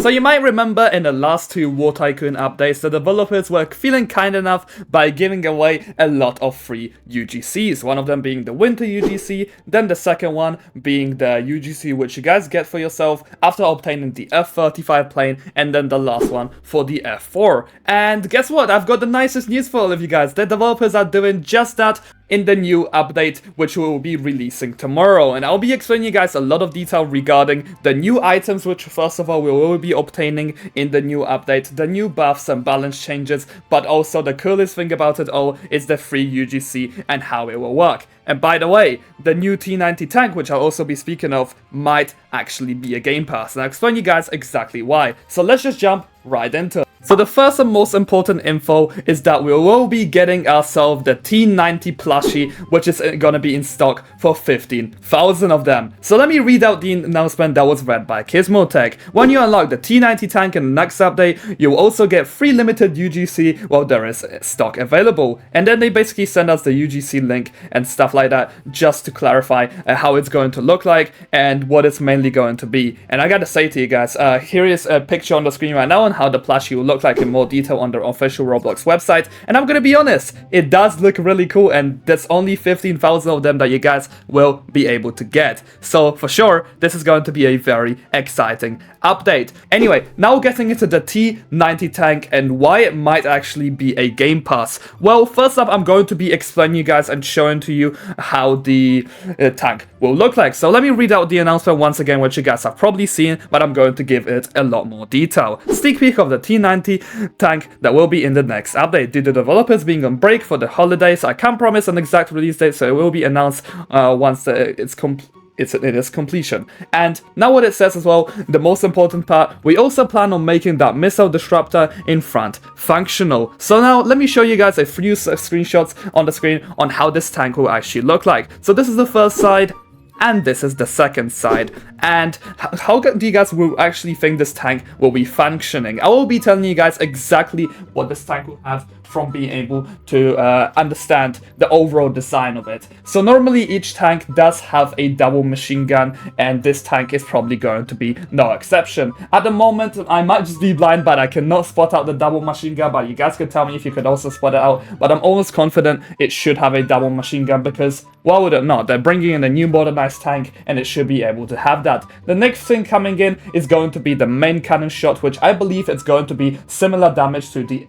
So you might remember in the last two War Tycoon updates, the developers were feeling kind enough by giving away a lot of free UGCs, one of them being the Winter UGC, then the second one being the UGC which you guys get for yourself after obtaining the F-35 plane, and then the last one for the F-4. And guess what? I've got the nicest news for all of you guys. The developers are doing just that in the new update, which we will be releasing tomorrow. And I'll be explaining you guys a lot of detail regarding the new items, which first of all we will be obtaining in the new update, the new buffs and balance changes, but also the coolest thing about it all is the free UGC and how it will work. And by the way, the new T-90 tank, which I'll also be speaking of, might actually be a game pass, and I'll explain you guys exactly why. So let's just jump right into it. So the first and most important info is that we will be getting ourselves the T-90 plushie, which is gonna be in stock for 15,000 of them. So let me read out the announcement that was read by Gizmotech. When you unlock the T-90 tank in the next update, you'll also get free limited UGC while there is stock available. And then they basically send us the UGC link and stuff like that, just to clarify how it's going to look like and what it's mainly going to be. And I gotta say to you guys, here is a picture on the screen right now on how the plushie will look like in more detail on the official Roblox website, and I'm gonna be honest, it does look really cool, and there's only 15,000 of them that you guys will be able to get. So for sure, this is going to be a very exciting update. Anyway, now getting into the T-90 tank and why it might actually be a game pass. Well, first up, I'm going to be explaining you guys and showing to you how the tank will look like. So let me read out the announcement once again, which you guys have probably seen, but I'm going to give it a lot more detail. Sneak peek of the T-90 tank that will be in the next update. Due to developers being on break for the holidays, I can't promise an exact release date, so it will be announced once it is completion. And now what it says as well, the most important part, we also plan on making that missile disruptor in front functional. So now let me show you guys a few screenshots on the screen on how this tank will actually look like. So this is the first side, and this is the second side. And how do you guys will actually think this tank will be functioning? I will be telling you guys exactly what this tank will have from being able to understand the overall design of it. So normally each tank does have a double machine gun, and this tank is probably going to be no exception. At the moment, I might just be blind, but I cannot spot out the double machine gun, but you guys could tell me if you could also spot it out. But I'm almost confident it should have a double machine gun, because why would it not? They're bringing in a new modernized tank, and it should be able to have that. The next thing coming in is going to be the main cannon shot, which I believe is going to be similar damage to the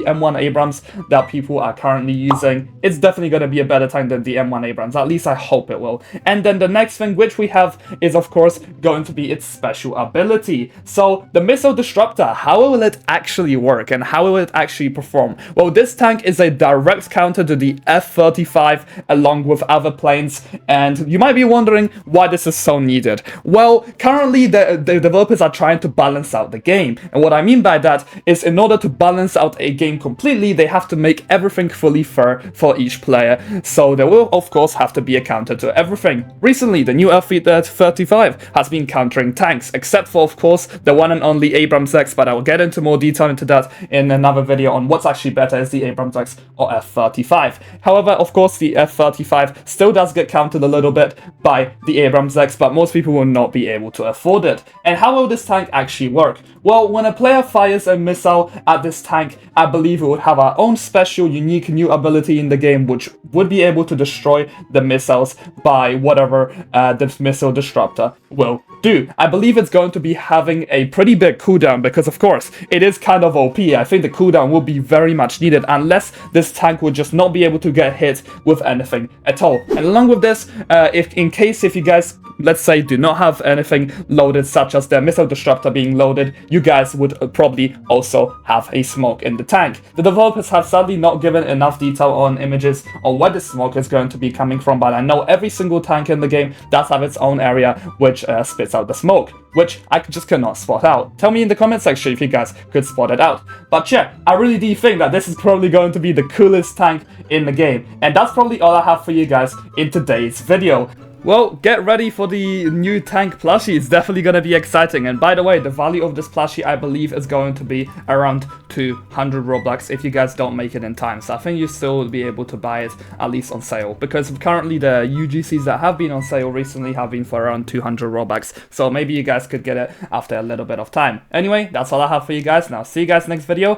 M1 Abrams that people are currently using. It's definitely going to be a better tank than the M1 Abrams, at least I hope it will. And then the next thing which we have is of course going to be its special ability. So the missile disruptor, how will it actually work and how will it actually perform? Well, this tank is a direct counter to the F-35 along with other planes, and you might be wondering why this is so needed. Well, currently the developers are trying to balance out the game, and what I mean by that is in order to balance out a game completely, they have to make everything fully fair for each player. So there will of course have to be a counter to everything. Recently, the new F-35 has been countering tanks, except for of course the one and only Abrams X, but I will get into more detail into that in another video on what's actually better, is the Abrams X or F-35. However, of course the F-35 still does get countered a little bit by the Abrams X, but most people will not be able to afford it. And how will this tank actually work? Well, when a player fires a missile at this tank, I believe it would have our own special, unique new ability in the game, which would be able to destroy the missiles by whatever this missile disruptor will do. I believe it's going to be having a pretty big cooldown, because of course it is kind of OP. I think the cooldown will be very much needed, unless this tank would just not be able to get hit with anything at all. And along with this, if you guys, let's say, do not have anything loaded, such as the missile disruptor being loaded, you guys would probably also have a smoke in the tank. The developers have sadly not given enough detail on images on where the smoke is going to be coming from, but I know every single tank in the game does have its own area which spits out the smoke, which I just cannot spot out. Tell me in the comment section if you guys could spot it out. But yeah, I really do think that this is probably going to be the coolest tank in the game, and that's probably all I have for you guys in today's video. Well, get ready for the new tank plushie. It's definitely going to be exciting. And by the way, the value of this plushie, I believe, is going to be around 200 Robux if you guys don't make it in time. So I think you still will be able to buy it at least on sale, because currently the UGCs that have been on sale recently have been for around 200 Robux. So maybe you guys could get it after a little bit of time. Anyway, that's all I have for you guys. Now, see you guys next video.